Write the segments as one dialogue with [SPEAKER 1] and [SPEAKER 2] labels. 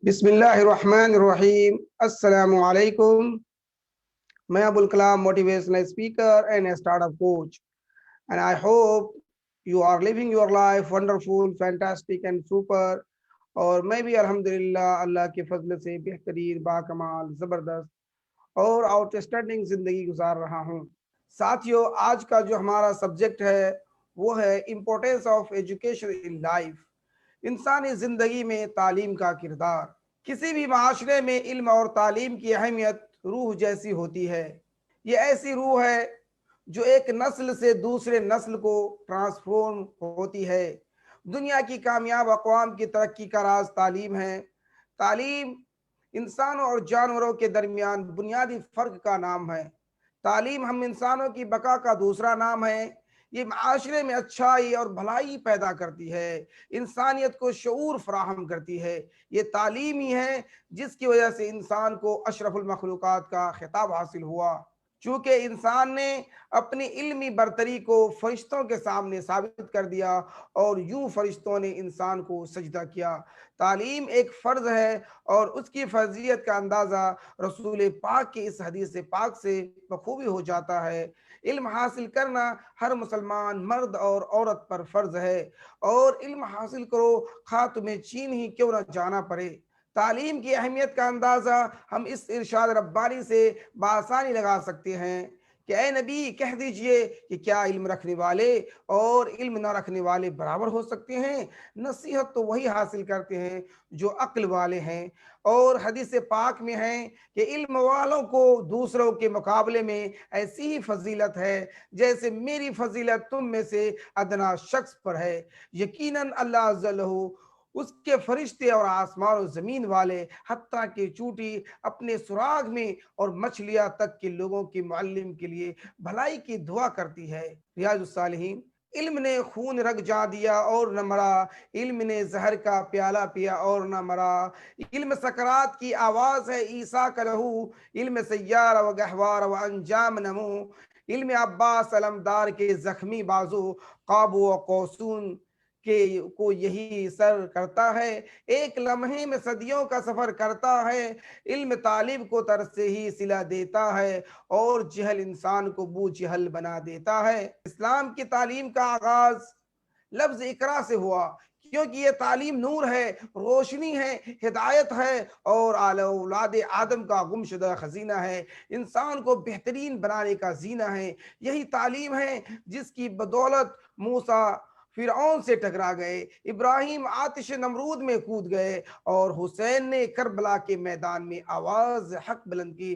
[SPEAKER 1] Bismillahirrahmanirrahim. Assalamu alaikum. मैं Abul Kalam motivational speaker and a startup coach. And I hope you are living your life wonderful, fantastic and super. और मैं भी अल्हम्दुलिल्लाह अल्लाह के फजल से बेहतरीन, बाकमाल, ज़बरदस्त और आउटस्टैंडिंग ज़िंदगी गुजार रहा हूँ। साथियों, आज का जो हमारा सब्जेक्ट है वो है importance of education in life. इंसानी ज़िंदगी में तालीम का किरदार। किसी भी माशरे में इल्म और तालीम की अहमियत रूह जैसी होती है। ये ऐसी रूह है जो एक नस्ल से दूसरे नस्ल को ट्रांसफॉर्म होती है। दुनिया की कामयाब अक़वाम की तरक्की का राज तालीम है। तालीम इंसानों और जानवरों के दरमियान बुनियादी फ़र्क का नाम है। तालीम हम इंसानों की बका का दूसरा नाम है। ये माशरे में अच्छाई और भलाई पैदा करती है, इंसानियत को शऊर फराहम करती है। ये तालीम ही है जिसकी वजह से इंसान को अशरफुल मखलूक़ात का खिताब हासिल हुआ। चूँकि इंसान ने अपनी इल्मी बरतरी को फरिश्तों के सामने साबित कर दिया और यूं फरिश्तों ने इंसान को सजदा किया। तालीम एक फ़र्ज़ है और उसकी फ़र्ज़ियत का अंदाज़ा रसूल पाक की इस हदीस पाक से बखूबी हो जाता है। इल्म हासिल करना हर मुसलमान मर्द और औरत पर फ़र्ज़ है और इल्म हासिल करो खा तुम्हें चीन ही क्यों न जाना पड़े। तालीम की अहमियत का अंदाज़ा हम इस इरशाद रब्बानी से बआसानी लगा सकते हैं कि ए नबी कह दीजिए कि क्या इल्म रखने वाले और इल्म न रखने वाले बराबर हो सकते हैं। नसीहत तो वही हासिल करते हैं जो अक्ल वाले हैं। और हदीस पाक में है कि इल्म वालों को दूसरों के मुकाबले में ऐसी ही फजीलत है जैसे मेरी फजीलत तुम में से अदना शख्स पर है। यकीनन अल्लाह अज़्ज़ा लहू उसके फरिश्ते और आसमान और ज़मीन वाले हत्ता के चूटी अपने सुराग में और मछलियाँ तक के लोगों के मुअल्लिम के लिए भलाई की दुआ करती है। रियाजुस सालिहीन। इल्म ने खून रग जा दिया और न मरा, इल्म ने जहर का प्याला पिया और न मरा। इल्म सकरात की आवाज़ है ईसा का लहू, इल्म सय्यार व गहवार व अंजाम नमू। इल्म अब्बास अलमदार के जख्मी बाजू काबू व कौसून के को यही सर करता है। एक लम्हे में सदियों का सफर करता है। इल्म तालिब को तरस से ही सिला देता है और जहल इंसान को बू जहल बना देता है। इस्लाम की तालीम का आगाज लफ्ज इकरा से हुआ क्योंकि ये तालीम नूर है, रोशनी है, हिदायत है और आला औलाद आदम का गुमशुदा खजीना है। इंसान को बेहतरीन बनाने का जीना है। यही तालीम है जिसकी बदौलत मूसा फिरौन से टकरा गए, इब्राहिम आतिश नमरूद में कूद गए और हुसैन ने करबला के मैदान में आवाज हक बुलंद की।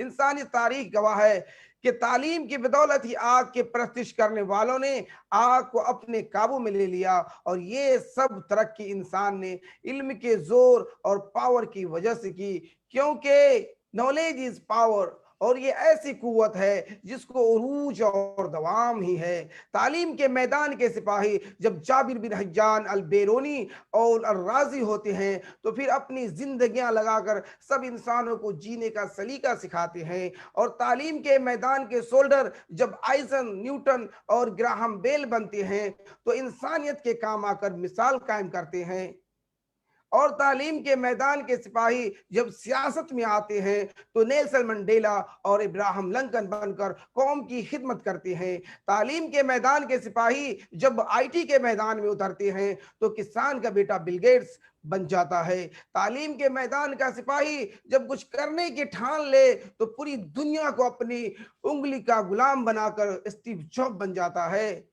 [SPEAKER 1] इंसानी तारीख गवाह है कि तालीम की बदौलत ही आग के प्रस्तिश करने वालों ने आग को अपने काबू में ले लिया और ये सब तरक्की इंसान ने इल्म के जोर और पावर की वजह से की। क्योंकि नॉलेज इज पावर और ये ऐसी कुव्वत है जिसको उरूज और दवाम ही है। तालीम के मैदान के सिपाही जब जाबिर बिन हज्जान अल बेरोनी और अल राजी होते हैं तो फिर अपनी जिंदगियां लगाकर सब इंसानों को जीने का सलीका सिखाते हैं। और तालीम के मैदान के सोल्डर जब आइजन न्यूटन और ग्राहम बेल बनते हैं तो इंसानियत के काम आकर मिसाल कायम करते हैं। और तालीम के मैदान के सिपाही जब सियासत में आते हैं तो नेल्सन मंडेला और इब्राहिम लिंकन बनकर कौम की खिदमत करते हैं। तालीम के मैदान के सिपाही जब आईटी के मैदान में उतरते हैं तो किसान का बेटा बिल गेट्स बन जाता है। तालीम के मैदान का सिपाही जब कुछ करने की ठान ले तो पूरी दुनिया को अपनी उंगली का गुलाम बनाकर स्टीव जॉब बन जाता है।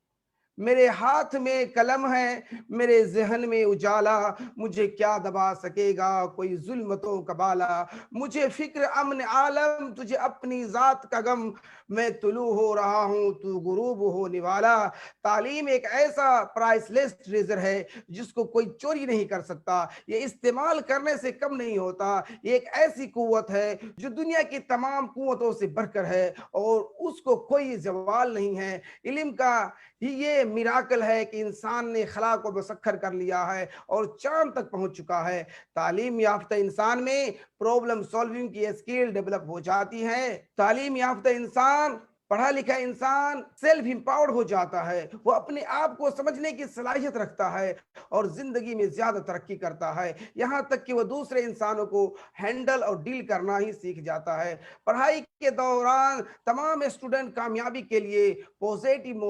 [SPEAKER 1] मेरे हाथ में कलम है, मेरे जहन में उजाला, मुझे क्या दबा सकेगा कोई जुल्मतों का बाला। मुझे फिक्र अमन आलम, तुझे अपनी जात का गम, मैं तुलू हो रहा हूँ तू गुरूब होने वाला। तालीम एक ऐसा प्राइसलेस ट्रेजर है जिसको कोई चोरी नहीं कर सकता, ये इस्तेमाल करने से कम नहीं होता। ये एक ऐसी कुव्वत है जो दुनिया की तमाम कुव्वतों से बढ़कर है और उसको कोई जवाल नहीं है। इल्म का ये मिराकल है कि इंसान ने खला को मुसख्खर कर लिया है और चांद तक पहुंच चुका है। तालीम याफ्ता इंसान में प्रॉब्लम सॉल्विंग की स्किल डेवलप हो जाती है। तालीम याफ्ता इंसान पढ़ा लिखा इंसान सेल्फ एम्पावर्ड हो जाता है, वो अपने आप को समझने की सलाहियत रखता है और जिंदगी में ज्यादा तरक्की करता है, यहाँ तक कि वो दूसरे इंसानों को हैंडल और डील करना ही सीख जाता है। पढ़ाई के दौरान तमाम स्टूडेंट कामयाबी के लिए पॉजिटिव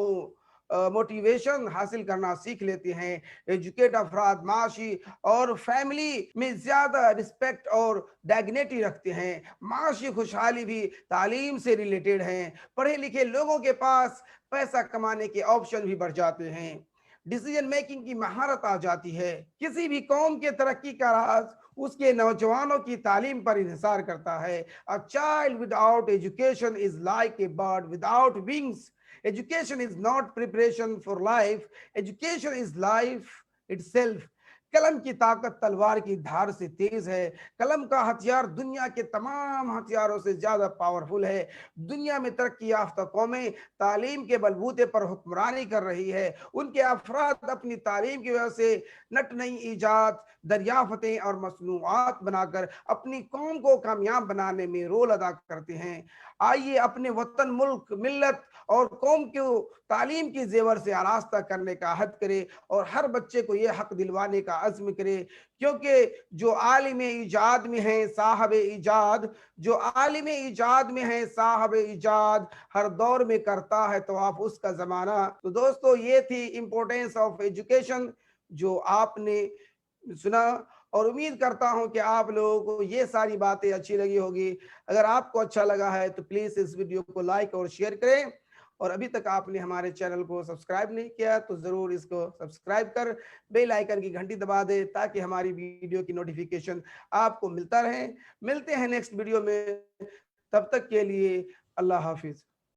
[SPEAKER 1] मोटिवेशन हासिल करना सीख लेते हैं। एजुकेट अफराद माशी और फैमिली में ज्यादा रिस्पेक्ट और डायग्निटी रखते हैं। माशी खुशहाली भी तालीम से रिलेटेड है। पढ़े लिखे लोगों के पास पैसा कमाने के ऑप्शन भी बढ़ जाते हैं। डिसीजन मेकिंग की महारत आ जाती है। किसी भी कौम के तरक्की का राज उसके नौजवानों की तालीम पर इंहिसार करता है। A child without education is like a bird without wings. Education is not preparation for life. Education is life itself. कलम की ताकत तलवार की धार से तेज है। कलम का हथियार दुनिया के तमाम हथियारों से ज्यादा पावरफुल है। दुनिया में तरक्की याफ्ता कौमें तालीम के बलबूते पर हुक्मरानी कर रही है। उनके अफराद अपनी तालीम की वजह से नट नई ईजाद, दरियाफतें और मसनूआत बनाकर अपनी कौम को कामयाब बनाने में रोल अदा करते हैं। आइए अपने वतन, मुल्क, मिल्लत और कौम को तालीम की जेवर से आरास्ता करने का अहद करे और हर बच्चे को यह हक दिलवाने का अज़्म करे, क्योंकि जो आलिम ईजाद में है साहब ईजाद, जो आलिम ईजाद में है साहब ईजाद, हर दौर में करता है तो आप उसका जमाना। तो दोस्तों, ये थी इम्पोर्टेंस ऑफ एजुकेशन जो आपने सुना, और उम्मीद करता हूं कि आप लोगों को ये सारी बातें अच्छी लगी होगी। अगर आपको अच्छा लगा है तो प्लीज इस वीडियो को लाइक और शेयर करें, और अभी तक आपने हमारे चैनल को सब्सक्राइब नहीं किया तो जरूर इसको सब्सक्राइब कर बेल आइकन की घंटी दबा दे ताकि हमारी वीडियो की नोटिफिकेशन आपको मिलता रहे। मिलते हैं नेक्स्ट वीडियो में, तब तक के लिए अल्लाह हाफिज।